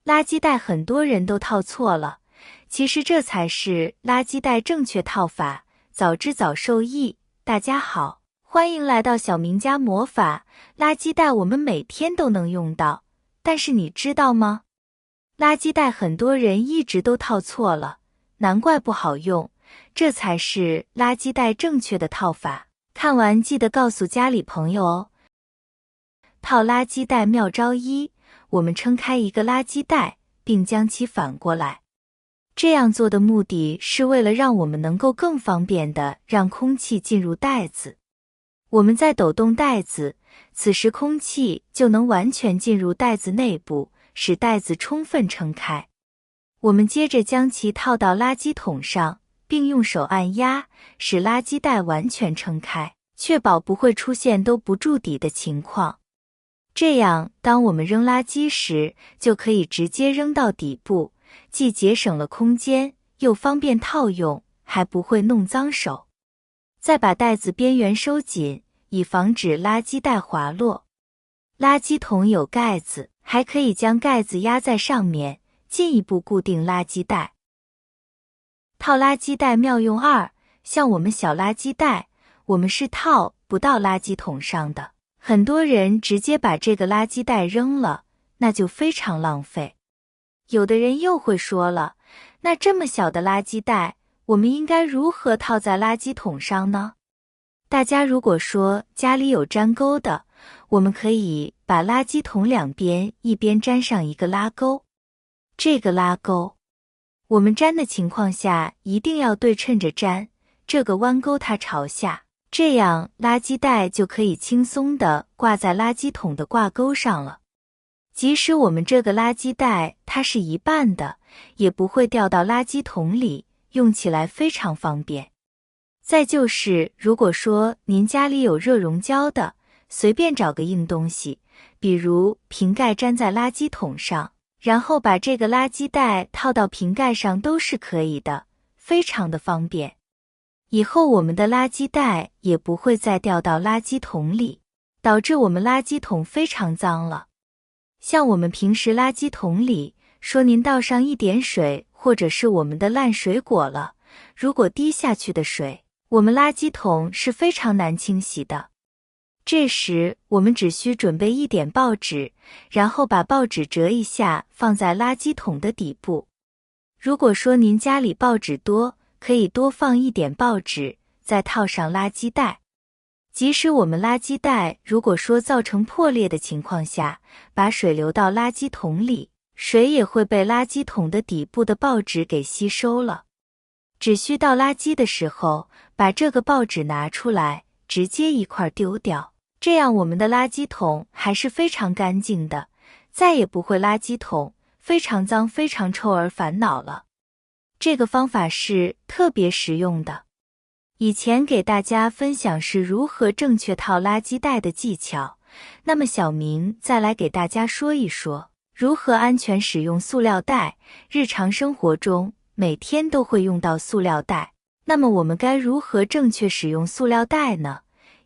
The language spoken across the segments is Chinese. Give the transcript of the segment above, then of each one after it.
垃圾袋很多人都套错了，其实这才是垃圾袋正确套法，早知早受益。大家好，欢迎来到小明家魔法。垃圾袋我们每天都能用到，但是你知道吗？垃圾袋很多人一直都套错了，难怪不好用，这才是垃圾袋正确的套法。看完记得告诉家里朋友哦。套垃圾袋妙招一，我们撑开一个垃圾袋，并将其反过来。这样做的目的是为了让我们能够更方便地让空气进入袋子。我们再抖动袋子，此时空气就能完全进入袋子内部，使袋子充分撑开。我们接着将其套到垃圾桶上，并用手按压，使垃圾袋完全撑开，确保不会出现兜不住底的情况。这样，当我们扔垃圾时，就可以直接扔到底部，既节省了空间，又方便套用，还不会弄脏手。再把袋子边缘收紧，以防止垃圾袋滑落。垃圾桶有盖子，还可以将盖子压在上面，进一步固定垃圾袋。套垃圾袋妙用二，像我们小垃圾袋，我们是套不到垃圾桶上的。很多人直接把这个垃圾袋扔了，那就非常浪费。有的人又会说了，那这么小的垃圾袋，我们应该如何套在垃圾桶上呢？大家如果说家里有粘钩的，我们可以把垃圾桶两边一边粘上一个拉钩。这个拉钩，我们粘的情况下一定要对称着粘，这个弯钩它朝下。这样垃圾袋就可以轻松地挂在垃圾桶的挂钩上了。即使我们这个垃圾袋它是一半的，也不会掉到垃圾桶里，用起来非常方便。再就是，如果说您家里有热熔胶的，随便找个硬东西，比如瓶盖粘在垃圾桶上，然后把这个垃圾袋套到瓶盖上都是可以的，非常的方便。以后我们的垃圾袋也不会再掉到垃圾桶里，导致我们垃圾桶非常脏了。像我们平时垃圾桶里，说您倒上一点水，或者是我们的烂水果了，如果滴下去的水，我们垃圾桶是非常难清洗的。这时我们只需准备一点报纸，然后把报纸折一下放在垃圾桶的底部。如果说您家里报纸多，可以多放一点报纸，再套上垃圾袋。即使我们垃圾袋如果说造成破裂的情况下，把水流到垃圾桶里，水也会被垃圾桶的底部的报纸给吸收了。只需倒垃圾的时候，把这个报纸拿出来，直接一块丢掉，这样我们的垃圾桶还是非常干净的，再也不会垃圾桶非常脏非常臭而烦恼了。这个方法是特别实用的。以前给大家分享是如何正确套垃圾袋的技巧，那么小明再来给大家说一说，如何安全使用塑料袋。日常生活中每天都会用到塑料袋，那么我们该如何正确使用塑料袋呢？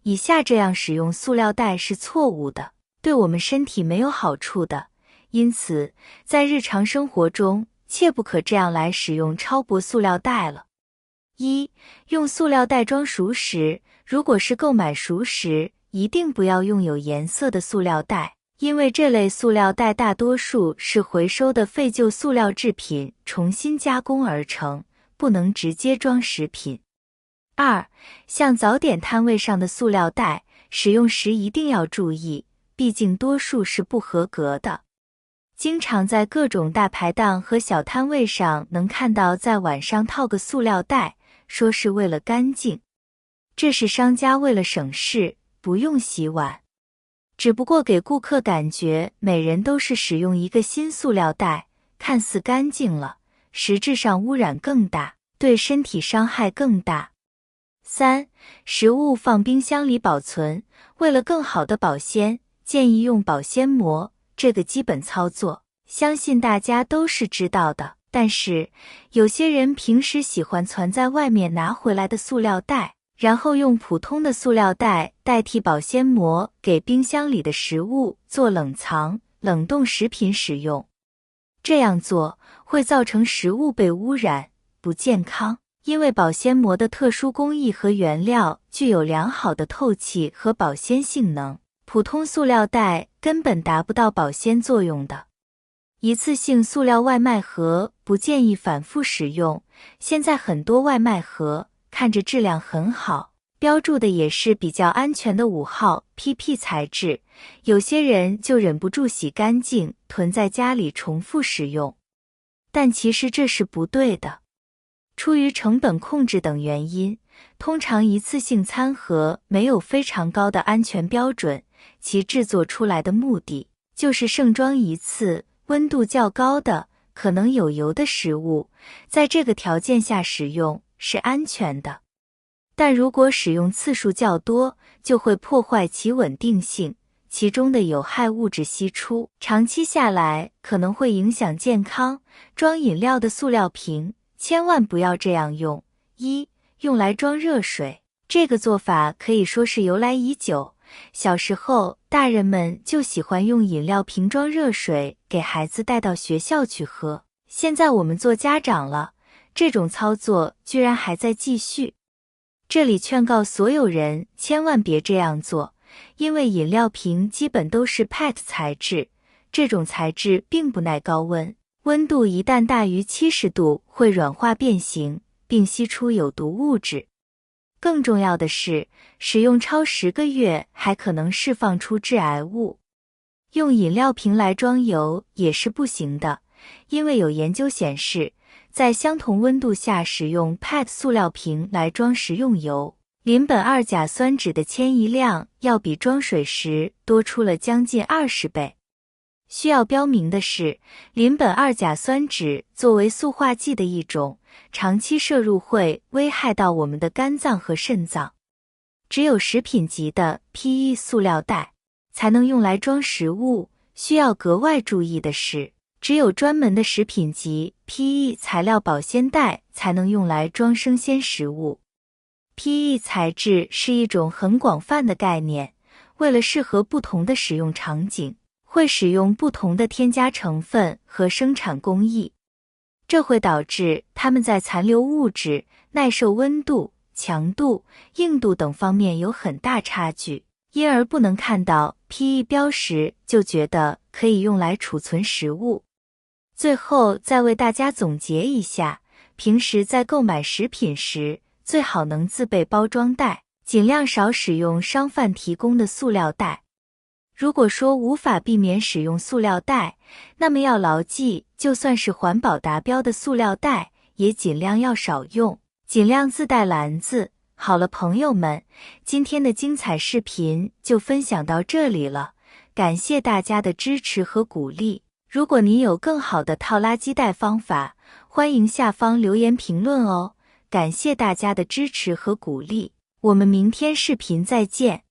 以下这样使用塑料袋是错误的，对我们身体没有好处的，因此在日常生活中切不可这样来使用超薄塑料袋了。一、用塑料袋装熟食。如果是购买熟食，一定不要用有颜色的塑料袋，因为这类塑料袋大多数是回收的废旧塑料制品重新加工而成，不能直接装食品。二、像早点摊位上的塑料袋，使用时一定要注意，毕竟多数是不合格的。经常在各种大排档和小摊位上能看到在碗上套个塑料袋，说是为了干净。这是商家为了省事，不用洗碗，只不过给顾客感觉每人都是使用一个新塑料袋，看似干净了，实质上污染更大，对身体伤害更大。三、食物放冰箱里保存，为了更好的保鲜，建议用保鲜膜。这个基本操作，相信大家都是知道的，但是有些人平时喜欢存在外面拿回来的塑料袋，然后用普通的塑料袋代替保鲜膜给冰箱里的食物做冷藏、冷冻食品使用。这样做会造成食物被污染，不健康。因为保鲜膜的特殊工艺和原料具有良好的透气和保鲜性能，普通塑料袋根本达不到保鲜作用的。一次性塑料外卖盒不建议反复使用，现在很多外卖盒看着质量很好，标注的也是比较安全的5号 PP 材质，有些人就忍不住洗干净，囤在家里重复使用。但其实这是不对的。出于成本控制等原因，通常一次性餐盒没有非常高的安全标准，其制作出来的目的就是盛装一次温度较高的、可能有油的食物，在这个条件下使用是安全的。但如果使用次数较多，就会破坏其稳定性，其中的有害物质析出，长期下来可能会影响健康。装饮料的塑料瓶千万不要这样用。用来装热水，这个做法可以说是由来已久。小时候，大人们就喜欢用饮料瓶装热水给孩子带到学校去喝。现在我们做家长了，这种操作居然还在继续。这里劝告所有人千万别这样做，因为饮料瓶基本都是 PET 材质，这种材质并不耐高温，温度一旦大于70度会软化变形，并析出有毒物质。更重要的是，使用超10个月还可能释放出致癌物。用饮料瓶来装油也是不行的，因为有研究显示，在相同温度下使用 PET 塑料瓶来装食用油，邻苯二甲酸酯的迁移量要比装水时多出了将近20倍。需要标明的是，邻苯二甲酸酯作为塑化剂的一种，长期摄入会危害到我们的肝脏和肾脏。只有食品级的 PE 塑料袋才能用来装食物。需要格外注意的是，只有专门的食品级 PE 材料保鲜袋才能用来装生鲜食物。PE 材质是一种很广泛的概念，为了适合不同的使用场景，会使用不同的添加成分和生产工艺，这会导致它们在残留物质、耐受温度、强度、硬度等方面有很大差距，因而不能看到 PE 标识就觉得可以用来储存食物。最后再为大家总结一下，平时在购买食品时，最好能自备包装袋，尽量少使用商贩提供的塑料袋。如果说无法避免使用塑料袋，那么要牢记，就算是环保达标的塑料袋，也尽量要少用，尽量自带篮子。好了，朋友们，今天的精彩视频就分享到这里了，感谢大家的支持和鼓励。如果您有更好的套垃圾袋方法，欢迎下方留言评论哦。感谢大家的支持和鼓励，我们明天视频再见。